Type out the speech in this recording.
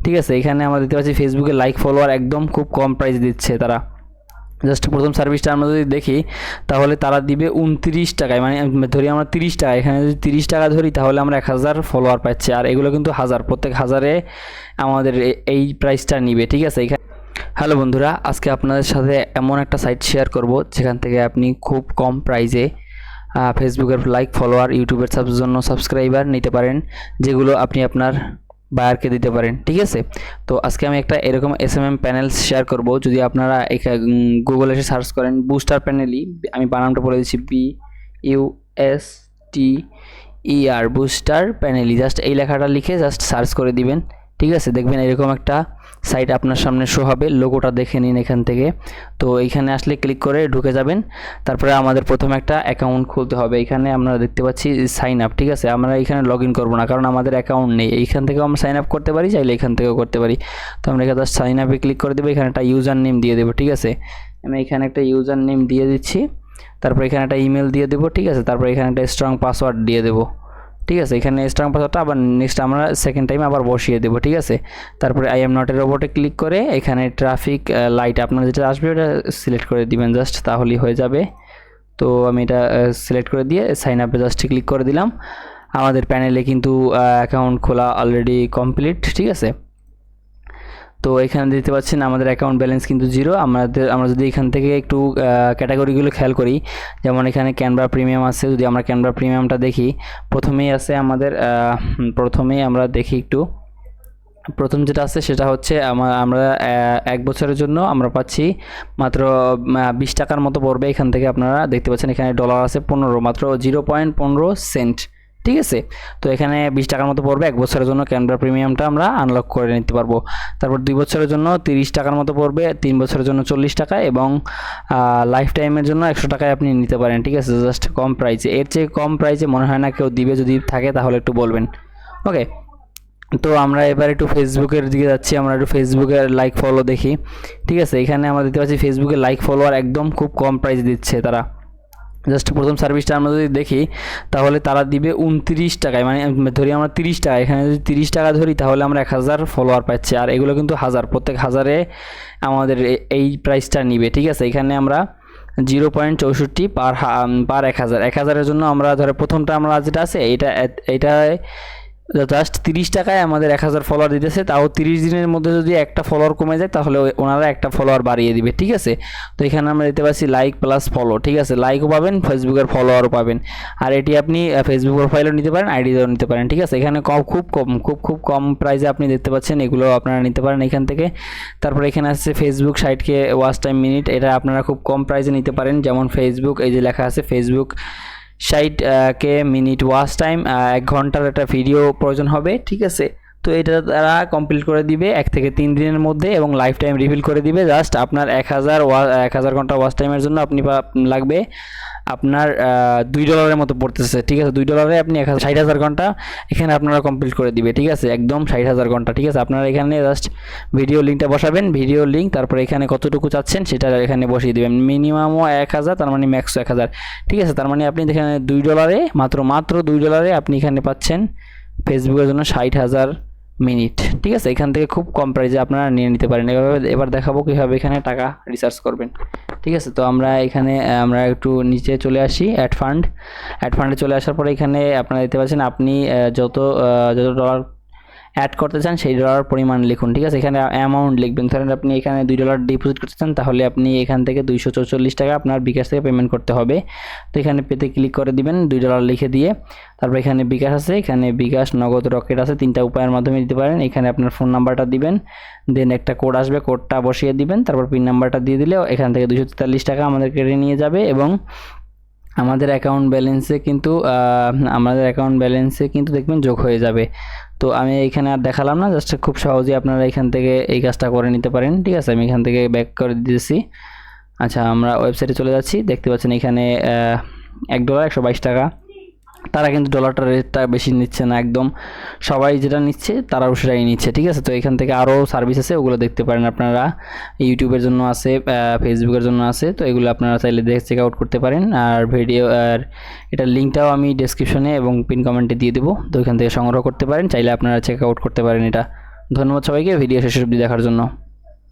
ঠিক আছে। এখানে আমরা দেখতে পাচ্ছি ফেসবুকে লাইক ফলোয়ার একদম খুব কম প্রাইস দিচ্ছে তারা। জাস্ট প্রথম সার্ভিসটা আমরা যদি দেখি তাহলে তারা দিবে 29 টাকায়, মানে ধরি আমরা 30 টাকা, এখানে যদি 30 টাকা ধরি তাহলে আমরা 1000 ফলোয়ার পাচ্ছি। আর এগুলো কিন্তু হাজার, প্রত্যেক হাজারে আমাদের এই প্রাইসটা নিবে। ঠিক আছে। এখানে হ্যালো বন্ধুরা, আজকে আপনাদের সাথে এমন একটা সাইট শেয়ার করব যেখান থেকে আপনি খুব কম প্রাইসে ফেসবুকের লাইক ফলোয়ার, ইউটিউবের জন্য সাবস্ক্রাইবার নিতে পারেন, যেগুলো আপনি আপনার বায়ারকে দিতে পারেন। ঠিক আছে। তো আজকে আমি একটা এরকম এসএমএম প্যানেল শেয়ার করব। যদি আপনারা গুগলে এসে সার্চ করেন বুস্টার প্যানেলই, আমি বানানটা বলে দিচ্ছি BUSTER বুস্টার প্যানেলই, জাস্ট এই লেখাটা লিখে জাস্ট সার্চ করে দিবেন। ঠিক আছে। দেখবেন এরকম একটা সাইট আপনার সামনে শো হবে, লোগোটা দেখে নিন এখান থেকে। তো এইখানে আসলে ক্লিক করে ঢুকে যাবেন। তারপরে আমাদের প্রথমে একটা অ্যাকাউন্ট খুলতে হবে। এখানে আমরা দেখতে পাচ্ছি সাইন আপ। ঠিক আছে। আমরা এখানে লগ ইন করবো না, কারণ আমাদের অ্যাকাউন্ট নেই। এইখান থেকেও আমরা সাইন আপ করতে পারি, চাইলে এখান থেকেও করতে পারি। তো আমরা এখানে জাস্ট সাইন আপে ক্লিক করে দেবো। এখানে একটা ইউজার নেম দিয়ে দেবো। ঠিক আছে। আমি এখানে একটা ইউজার নেম দিয়ে দিচ্ছি। তারপর এখানে একটা ইমেল দিয়ে দেবো। ঠিক আছে। তারপর এখানে একটা স্ট্রং পাসওয়ার্ড দিয়ে দেবো। ঠিক আছে। এখানে স্ট্রং পাসওয়ার্ডটা আবার নেক্সট আমরা সেকেন্ড টাইম আবার বসিয়ে দেবো। ঠিক আছে। তারপরে আই এম নট এর রোবটে ক্লিক করে এখানে ট্রাফিক লাইট আপনার যেটা আসবে ওটা সিলেক্ট করে দিবেন, জাস্ট তাহলেই হয়ে যাবে। তো আমি এটা সিলেক্ট করে দিয়ে সাইন আপে জাস্ট ক্লিক করে দিলাম। আমাদের প্যানেলে কিন্তু অ্যাকাউন্ট খোলা অলরেডি কমপ্লিট। ঠিক আছে। তো এখানে দেখতে পাচ্ছেন আমাদের অ্যাকাউন্ট ব্যালেন্স কিন্তু 0। আমরা যদি এখান থেকে একটু ক্যাটাগরিগুলো খেয়াল করি, যেমন এখানে ক্যানভা প্রিমিয়াম আছে। যদি আমরা ক্যানভা প্রিমিয়ামটা দেখি, প্রথমেই আছে আমাদের প্রথমেই আমরা দেখি একটু, প্রথম যেটা আছে সেটা হচ্ছে আমরা 1 বছরের জন্য আমরা পাচ্ছি মাত্র 20 টাকার মতো পড়বে। এখান থেকে আপনারা দেখতে পাচ্ছেন এখানে ডলার আছে 15, মাত্র 0.15 সেন্ট। ঠিক আছে। তো এখানে 20 টাকার মতো পড়বে 1 বছরের জন্য। ক্যানভা প্রিমিয়ামটা আমরা আনলক করে নিতে পারবো। তারপর 2 বছরের জন্য 30 টাকার মতো পড়বে, 3 বছরের জন্য 40 টাকা, এবং লাইফ টাইমের জন্য 100 টাকায় আপনি নিতে পারেন। ঠিক আছে। জাস্ট কম প্রাইসে, এর চেয়ে কম প্রাইসে মনে হয় না কেউ দিবে। যদি থাকে তাহলে একটু বলবেন। ওকে। তো আমরা এবার একটু ফেসবুকের দিকে যাচ্ছি। আমরা একটু ফেসবুকের লাইক ফলো দেখি। ঠিক আছে। এখানে আমরা দেখতে পাচ্ছি ফেসবুকে লাইক ফলোয়ার একদম খুব কম প্রাইস দিচ্ছে তারা। জাস্ট প্রথম সার্ভিসটা আমরা যদি দেখি তাহলে তারা দিবে 29 টাকায়, মানে ধরি আমরা 30 টাকা, এখানে যদি 30 টাকা ধরি তাহলে আমরা 1000 ফলোয়ার পাচ্ছি। আর এগুলো কিন্তু হাজার, প্রত্যেক হাজারে আমাদের এই প্রাইসটা নিবে। ঠিক আছে। এখানে আমরা 0.64 পার 1000। 1000-এর জন্য আমরা ধরে প্রথমটা আমরা যেটা আছে এটা জাস্ট 30 টাকায় আমাদের 1000 ফলোয়ার দিতেছে। তাও 30 দিনের মধ্যে যদি একটা ফলোয়ার কমে যায় তাহলে ওনারা একটা ফলোয়ার বাড়িয়ে দিবে। ঠিক আছে। তো এখানে আমরা দিতে পারছি লাইক প্লাস ফলো। ঠিক আছে। লাইকও পাবেন, ফেসবুকের ফলোয়ারও পাবেন। আর এটি আপনি ফেসবুক প্রোফাইলও নিতে পারেন, আইডিও নিতে পারেন। ঠিক আছে। এখানে খুব কম প্রাইসে আপনি দেখতে পাচ্ছেন, এগুলো আপনারা নিতে পারেন এখান থেকে। তারপরে এখানে আছে ফেসবুক সাইটকে ওয়াচ টাইম মিনিট, এটা আপনারা খুব কম প্রাইসে নিতে পারেন। যেমন ফেসবুক, এই যে লেখা আছে ফেসবুক কে মিনিট ওয়াচ টাইম, 1 ঘন্টার একটা ভিডিও প্রয়োজন হবে। ঠিক আছে। তো এটা তারা কমপ্লিট করে দিবে 1 থেকে 3 দিনের মধ্যে, এবং লাইফ টাইম রিভিল করে দিবে। জাস্ট আপনার 1000 ঘন্টা ওয়াচ টাইমের জন্য আপনি লাগবে আপনার $2 মতো পড়তেছে। ঠিক আছে। $2 আপনি 60,000 ঘন্টা এখানে আপনারা কমপ্লিট করে দিবে। ঠিক আছে। একদম 60,000 ঘন্টা। ঠিক আছে। আপনারা এখানে জাস্ট ভিডিও লিঙ্কটা বসাবেন, ভিডিও লিঙ্ক, তারপরে এখানে কতটুকু চাচ্ছেন সেটা এখানে বসিয়ে দেবেন। মিনিমামও 1000, তার মানে ম্যাক্স 1000। ঠিক আছে। তার মানে আপনি এখানে $2 মাত্র $2 আপনি এখানে পাচ্ছেন ফেসবুকের জন্য 60,000 মিনিট। ঠিক আছে। এখান থেকে খুব কম প্রাইসে আপনারা নিয়ে নিতে পারেন। এবার দেখাবো কীভাবে এখানে টাকা রিসার্চ করবেন। ঠিক আছে। তো আমরা এখানে আমরা একটু নিচে চলে আসি, অ্যাড ফান্ডে চলে আসার পরে এখানে আপনারা দেখতে পাচ্ছেন আপনি যত ডলার অ্যাড করতে চান সেই ডলার পরিমাণ লিখুন। ঠিক আছে। এখানে অ্যামাউন্ট লিখবেন। ধরেন আপনি এখানে $2 ডিপোজিট করতে চান, তাহলে আপনি এখান থেকে 244 টাকা আপনার বিকাশ থেকে পেমেন্ট করতে হবে। তো এখানে পেতে ক্লিক করে দিবেন, $2 লিখে দিয়ে। তারপর এখানে বিকাশ আছে, এখানে বিকাশ, নগদ, রকেট আছে, 3টা উপায়ের মাধ্যমে দিতে পারেন। এখানে আপনার ফোন নাম্বারটা দিবেন, দেন একটা কোড আসবে, কোডটা বসিয়ে দিবেন। তারপর পিন নাম্বারটা দিয়ে দিলে এখান থেকে 243 টাকা আমাদের কেটে নিয়ে যাবে, এবং আমাদের অ্যাকাউন্ট ব্যালেন্সে কিন্তু দেখবেন যোগ হয়ে যাবে। তো আমি এখানে আর দেখালাম না, জাস্ট খুব সহজেই আপনারা এখান থেকে এই কাজটা করে নিতে পারেন। ঠিক আছে। আমি এখান থেকে ব্যাক করে দিয়েছি। আচ্ছা, আমরা ওয়েবসাইটে চলে যাচ্ছি। দেখতে পাচ্ছেন এখানে $1 122 টাকা। তারা কিন্তু ডলারটার রেটটা বেশি নিচ্ছে না, একদম সবাই যেটা নিচ্ছে তারাও সেটাই নিচ্ছে। ঠিক আছে। তো এখান থেকে আরও সার্ভিস আছে, ওগুলো দেখতে পারেন আপনারা। ইউটিউবের জন্য আছে, ফেসবুকের জন্য আছে। তো এগুলো আপনারা চাইলে দেখে চেক আউট করতে পারেন। আর এটার লিঙ্কটাও আমি ডেসক্রিপশনে এবং পিন কমেন্টে দিয়ে দেবো। তো এখান থেকে সংগ্রহ করতে পারেন, চাইলে আপনারা চেক আউট করতে পারেন এটা। ধন্যবাদ সবাইকে ভিডিও শেষ অবধি দেখার জন্য।